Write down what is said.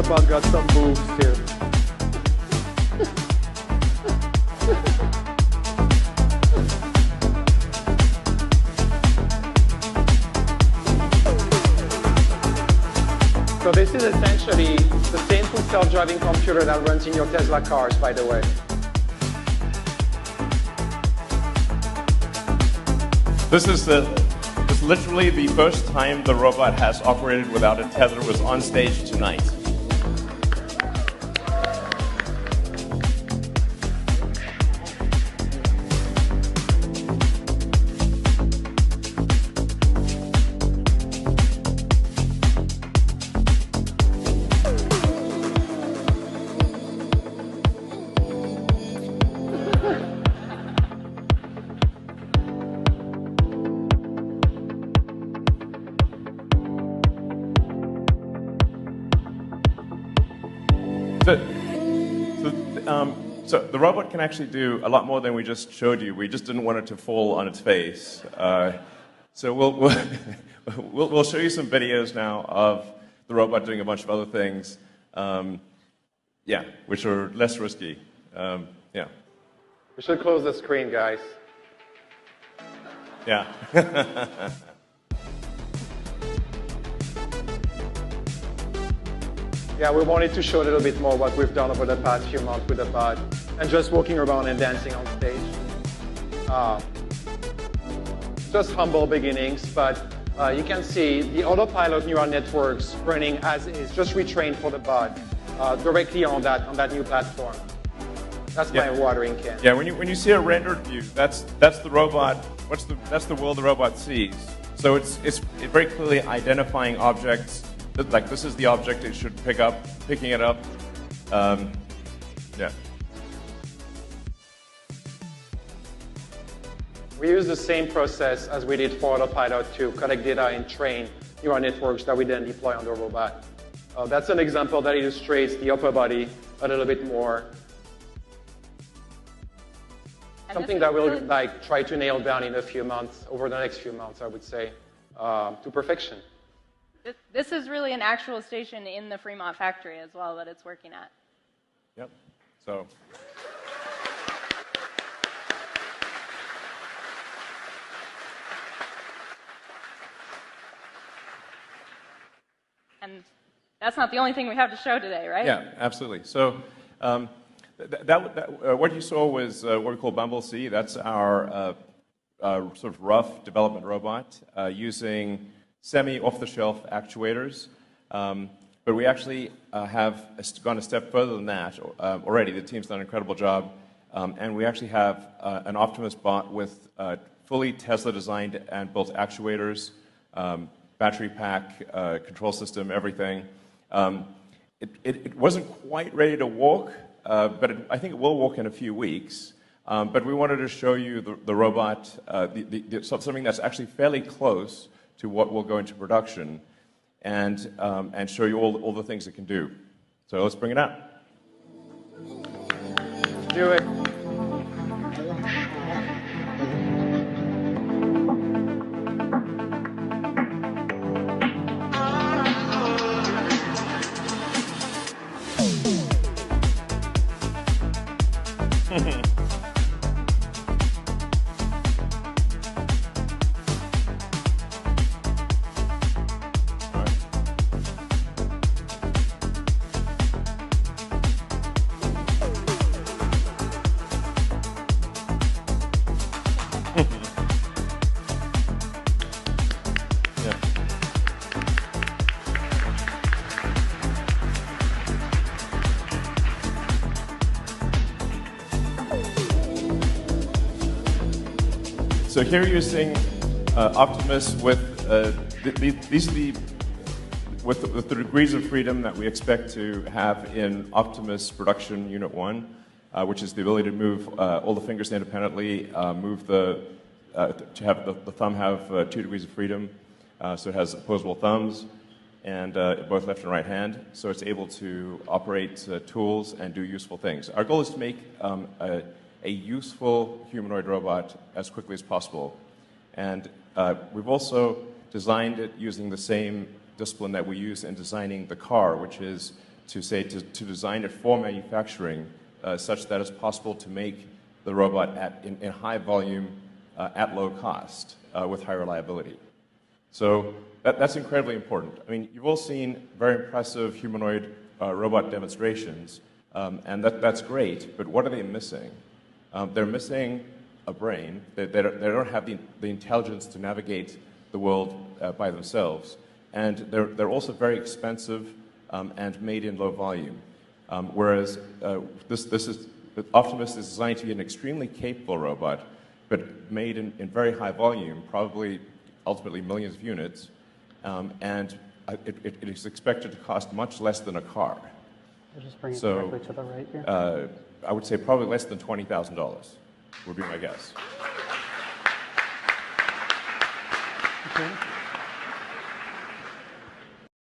the bot got some moves too. So this is essentially the same full self-driving computer that runs in your Tesla cars, by the way. This is literally the first time the robot has operated without a tether. Was on stage tonight. So the robot can actually do a lot more than we just showed you. We just didn't want it to fall on its face. So we'll show you some videos now of the robot doing a bunch of other things, yeah, which are less risky. Yeah. We should close the screen, guys. Yeah. Yeah, we wanted to show a little bit more what we've done over the past few months with the bot, and just walking around and dancing on stage. Just humble beginnings, but you can see the autopilot neural networks running as is, just retrained for the bot directly on that new platform. That's my watering can. Yeah, when you see a rendered view, that's the robot. That's the world the robot sees. So it's very clearly identifying objects. Like this is the object it should picking it up. Yeah. We use the same process as we did for autopilot to collect data and train neural networks that we then deploy on the robot. That's an example that illustrates the upper body a little bit more. Something that we'll try to nail down in a few months, over the next few months, I would say, to perfection. This is really an actual station in the Fremont factory as well that it's working at. Yep. So. And that's not the only thing we have to show today, right? Yeah, absolutely. So what you saw was what we call Bumble C. That's our sort of rough development robot using semi-off-the-shelf actuators. But we actually have gone a step further than that already. The team's done an incredible job. And we actually have an Optimus bot with fully Tesla-designed and built actuators, battery pack, control system, everything. It wasn't quite ready to walk, but I think it will walk in a few weeks. But we wanted to show you the robot, something that's actually fairly close to what will go into production, and show you all the things it can do. So let's bring it out. Do it. So here you're seeing Optimus with with the degrees of freedom that we expect to have in Optimus Production Unit 1, which is the ability to move all the fingers independently, to have the thumb have 2 degrees of freedom, so it has opposable thumbs, and both left and right hand, so it's able to operate tools and do useful things. Our goal is to make a useful humanoid robot as quickly as possible. And we've also designed it using the same discipline that we use in designing the car, which is to design it for manufacturing such that it's possible to make the robot in high volume at low cost with high reliability. So that's incredibly important. I mean, you've all seen very impressive humanoid robot demonstrations, and that's great, but what are they missing? They're missing a brain. They don't have the intelligence to navigate the world by themselves, and they're also very expensive and made in low volume. Whereas Optimus is designed to be an extremely capable robot, but made in very high volume, probably ultimately millions of units, and it is expected to cost much less than a car. I'll just bring it directly to the right here. I would say probably less than $20,000 would be my guess. Okay.